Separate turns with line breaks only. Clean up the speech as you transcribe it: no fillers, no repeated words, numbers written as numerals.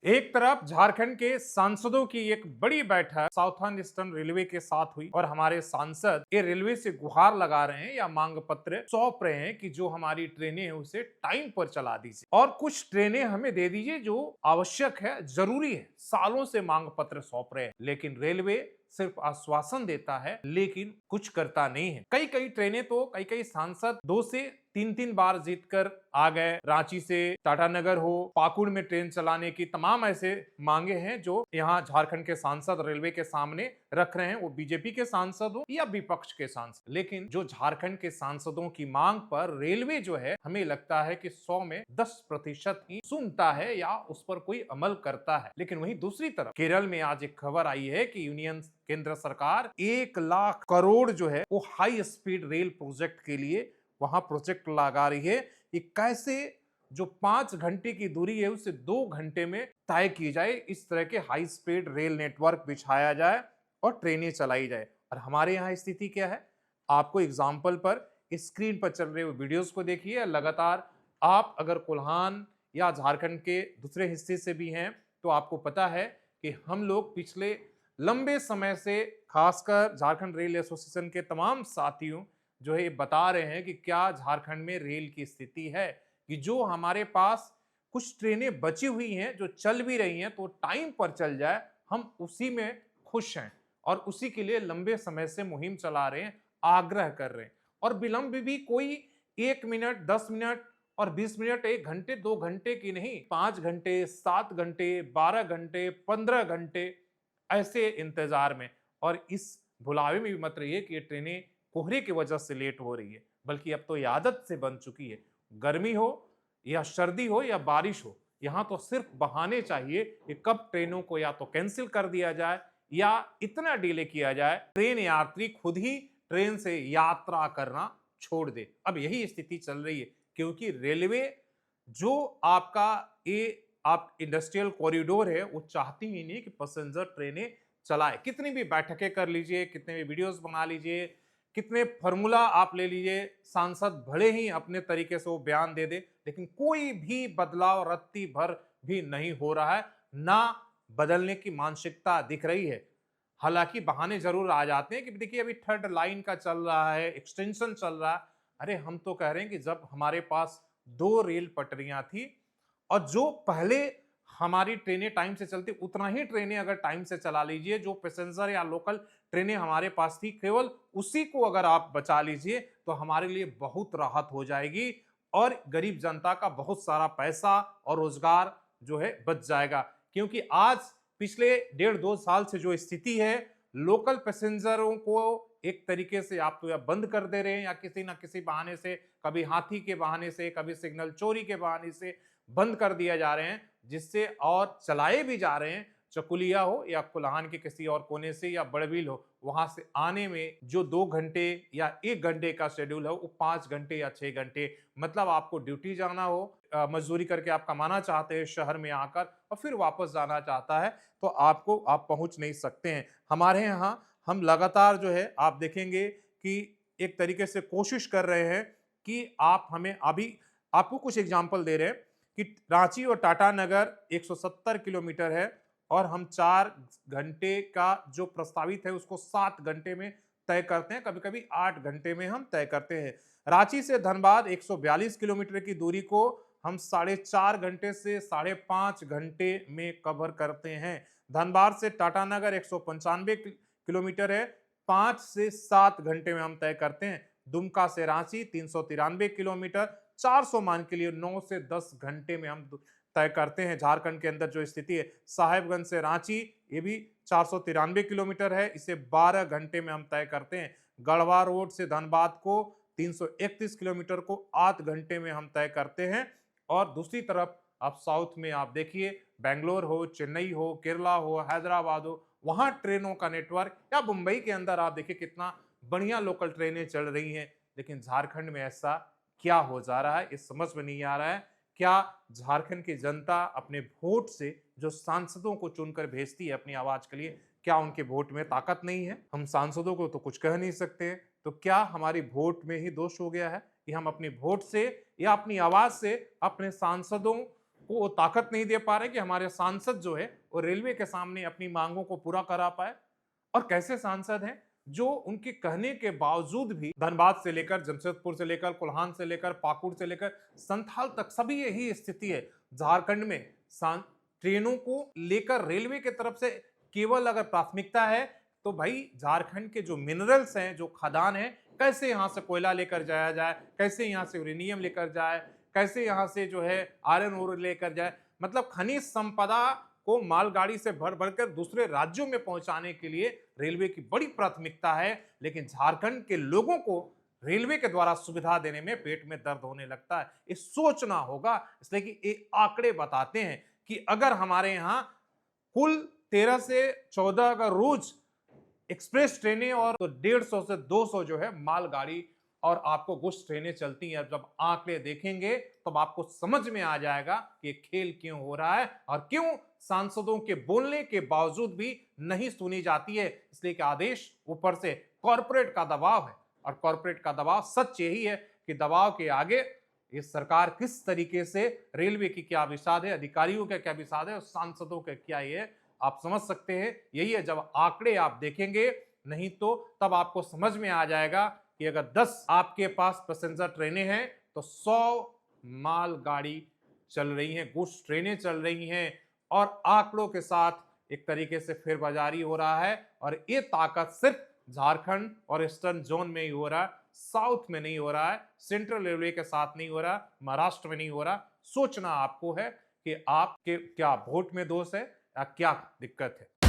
एक तरफ झारखंड के सांसदों की एक बड़ी बैठक साउथर्न ईस्टर्न रेलवे के साथ हुई और हमारे सांसद ये रेलवे से गुहार लगा रहे हैं या मांग पत्र सौंप रहे हैं कि जो हमारी ट्रेनें हैं उसे टाइम पर चला दीजिए और कुछ ट्रेनें हमें दे दीजिए जो आवश्यक है, जरूरी है। सालों से मांग पत्र सौंप रहे हैं लेकिन रेलवे सिर्फ आश्वासन देता है लेकिन कुछ करता नहीं है। कई कई ट्रेनें तो कई कई सांसद 2 से 3 बार जीत कर आ गए। रांची से टाटानगर हो, पाकुड़ में ट्रेन चलाने की तमाम ऐसे मांगे हैं जो यहाँ झारखंड के सांसद रेलवे के सामने रख रहे हैं, वो बीजेपी के सांसद हो या विपक्ष के सांसद। लेकिन जो झारखंड के सांसदों की मांग पर रेलवे जो है, हमें लगता है कि 100 में 10% ही सुनता है या उस पर कोई अमल करता है। लेकिन वहीं दूसरी तरफ केरल में आज एक खबर आई है कि यूनियन केंद्र सरकार 1 लाख करोड़ जो है वो हाई स्पीड रेल प्रोजेक्ट के लिए वहां प्रोजेक्ट लगा रही है कि कैसे जो 5 घंटे की दूरी है उसे 2 घंटे में तय की जाए। इस तरह के हाई स्पीड रेल नेटवर्क बिछाया जाए और ट्रेनें चलाई जाए। और हमारे यहाँ स्थिति क्या है, आपको एग्जाम्पल पर स्क्रीन पर चल रहे वीडियोस को देखिए। लगातार आप अगर कोल्हान या झारखंड के दूसरे हिस्से से भी हैं तो आपको पता है कि हम लोग पिछले लंबे समय से खासकर झारखंड रेल एसोसिएशन के तमाम साथियों जो है ये बता रहे हैं कि क्या झारखंड में रेल की स्थिति है कि जो हमारे पास कुछ ट्रेनें बची हुई हैं जो चल भी रही हैं तो टाइम पर चल जाए, हम उसी में खुश हैं और उसी के लिए लंबे समय से मुहिम चला रहे हैं, आग्रह कर रहे हैं। और विलंब भी कोई 1 मिनट, 10 मिनट और 20 मिनट, 1 घंटे 2 घंटे की नहीं, 5 घंटे, 7 घंटे, 12 घंटे, 15 घंटे ऐसे इंतजार में। और इस भुलावे में भी मत रहिए कि ये ट्रेनें कोहरे की वजह से लेट हो रही है, बल्कि अब तो ये आदत से बन चुकी है। गर्मी हो या सर्दी हो या बारिश हो, यहां तो सिर्फ बहाने चाहिए कि कब ट्रेनों को या तो कैंसिल कर दिया जाए या इतना डिले किया जाए ट्रेन यात्री खुद ही ट्रेन से यात्रा करना छोड़ दे। अब यही स्थिति चल रही है क्योंकि रेलवे जो आपका ये आप इंडस्ट्रियल कॉरिडोर है वो चाहती ही नहीं कि पैसेंजर ट्रेनें चलाए। कितनी भी बैठकें कर लीजिए, कितने भी वीडियोस बना लीजिए, कितने फॉर्मूला आप ले लीजिए, सांसद भले ही अपने तरीके से वो बयान दे दे लेकिन कोई भी बदलाव रत्ती भर भी नहीं हो रहा है, ना बदलने की मानसिकता दिख रही है। हालांकि बहाने जरूर आ जाते हैं कि देखिए अभी थर्ड लाइन का चल रहा है, एक्सटेंशन चल रहा है। अरे हम तो कह रहे हैं कि जब हमारे पास 2 रेल पटरियां थी और जो पहले हमारी ट्रेनें टाइम से चलती उतना ही ट्रेनें अगर टाइम से चला लीजिए, जो पैसेंजर या लोकल ट्रेनें हमारे पास थी केवल उसी को अगर आप बचा लीजिए तो हमारे लिए बहुत राहत हो जाएगी और गरीब जनता का बहुत सारा पैसा और रोजगार जो है बच जाएगा। क्योंकि आज पिछले 1.5-2 साल से जो स्थिति है, लोकल पैसेंजरों को एक तरीके से आप तो या बंद कर दे रहे हैं या किसी ना किसी बहाने से, कभी हाथी के बहाने से, कभी सिग्नल चोरी के बहाने से बंद कर दिया जा रहे हैं, जिससे और चलाए भी जा रहे हैं। चकुलिया हो या कोल्हान के किसी और कोने से या बड़बिल हो, वहां से आने में जो 2 घंटे या 1 घंटे का शेड्यूल है वो 5 घंटे या 6 घंटे, मतलब आपको ड्यूटी जाना हो, मजदूरी करके आप कमाना चाहते हैं शहर में आकर और फिर वापस जाना चाहता है तो आपको आप पहुंच नहीं सकते हैं। हमारे यहाँ हम लगातार जो है आप देखेंगे कि एक तरीके से कोशिश कर रहे हैं कि आप हमें अभी आपको कुछ एग्जाम्पल दे रहे हैं कि रांची और टाटानगर 170 किलोमीटर है और हम 4 घंटे का जो प्रस्तावित है उसको 7 घंटे में तय करते हैं, कभी कभी 8 घंटे में हम तय करते हैं। रांची से धनबाद 142 किलोमीटर की दूरी को हम 4.5 घंटे से 5.5 घंटे में कवर करते हैं। धनबाद से टाटानगर 195 किलोमीटर है, 5 से 7 घंटे में हम तय करते हैं। दुमका से रांची 393 किलोमीटर, 400 मान के लिए 9 से 10 घंटे में हम तय करते हैं। झारखंड के अंदर जो स्थिति है, साहेबगंज से रांची ये भी 493 किलोमीटर है, इसे 12 घंटे में हम तय करते हैं। गढ़वा रोड से धनबाद को 331 किलोमीटर को 8 घंटे में हम तय करते हैं। और दूसरी तरफ आप साउथ में आप देखिए, बेंगलोर हो, चेन्नई हो, केरला हो, हैदराबाद हो, वहां ट्रेनों का नेटवर्क, या मुंबई के अंदर आप देखिए कितना बढ़िया लोकल ट्रेनें चल रही हैं। लेकिन झारखंड में ऐसा क्या हो जा रहा है, इस समझ में नहीं आ रहा है। क्या झारखंड की जनता अपने वोट से जो सांसदों को चुनकर भेजती है अपनी आवाज के लिए, क्या उनके वोट में ताकत नहीं है? हम सांसदों को तो कुछ कह नहीं सकते, तो क्या हमारी वोट में ही दोष हो गया है कि हम अपनी वोट से या अपनी आवाज से अपने सांसदों उनको वो ताकत नहीं दे पा रहे कि हमारे सांसद जो है वो रेलवे के सामने अपनी मांगों को पूरा करा पाए। और कैसे सांसद हैं जो उनके कहने के बावजूद भी धनबाद से लेकर जमशेदपुर से लेकर कोल्हान से लेकर पाकुड़ से लेकर संथाल तक सभी यही स्थिति है। झारखंड में ट्रेनों को लेकर रेलवे की तरफ से केवल अगर प्राथमिकता है तो भाई झारखंड के जो मिनरल्स हैं, जो खदान है, कैसे यहां से कोयला लेकर जाया जाए, कैसे यहां से यूरेनियम लेकर जाए, कैसे यहां से जो है आयरन ओर लेकर जाए। मतलब खनिज संपदा को मालगाड़ी से भर भरकर दूसरे राज्यों में पहुंचाने के लिए रेलवे की बड़ी प्राथमिकता है। लेकिन झारखंड के लोगों को रेलवे के द्वारा सुविधा देने में पेट में दर्द होने लगता है। ये सोचना होगा, इसलिए कि ये आंकड़े बताते हैं कि अगर हमारे यहाँ कुल 13 से 14 अगर रोज एक्सप्रेस ट्रेनें और तो 150 से 200 जो है मालगाड़ी और आपको गुड्स ट्रेनें चलती हैं। जब आंकड़े देखेंगे तब आपको समझ में आ जाएगा कि ये खेल क्यों हो रहा है और क्यों सांसदों के बोलने के बावजूद भी नहीं सुनी जाती है। इसलिए कि आदेश ऊपर से कॉर्पोरेट का दबाव है और कॉर्पोरेट का दबाव सच यही है कि दबाव के आगे ये सरकार किस तरीके से, रेलवे की क्या विषाद है, अधिकारियों का क्या विषाद है और सांसदों का क्या ये आप समझ सकते हैं। यही है, जब आंकड़े आप देखेंगे, नहीं तो तब आपको समझ में आ जाएगा कि अगर 10 आपके पास पैसेंजर ट्रेनें हैं तो 100 मालगाड़ी चल रही हैं, गुड्स ट्रेनें चल रही हैं। और आंकड़ों के साथ एक तरीके से फेरबाजारी हो रहा है और ये ताकत सिर्फ झारखंड और ईस्टर्न जोन में ही हो रहा है, साउथ में नहीं हो रहा है, सेंट्रल रेलवे के साथ नहीं हो रहा, महाराष्ट्र में नहीं हो रहा। सोचना आपको है कि आपके क्या वोट में दोष है या क्या दिक्कत है।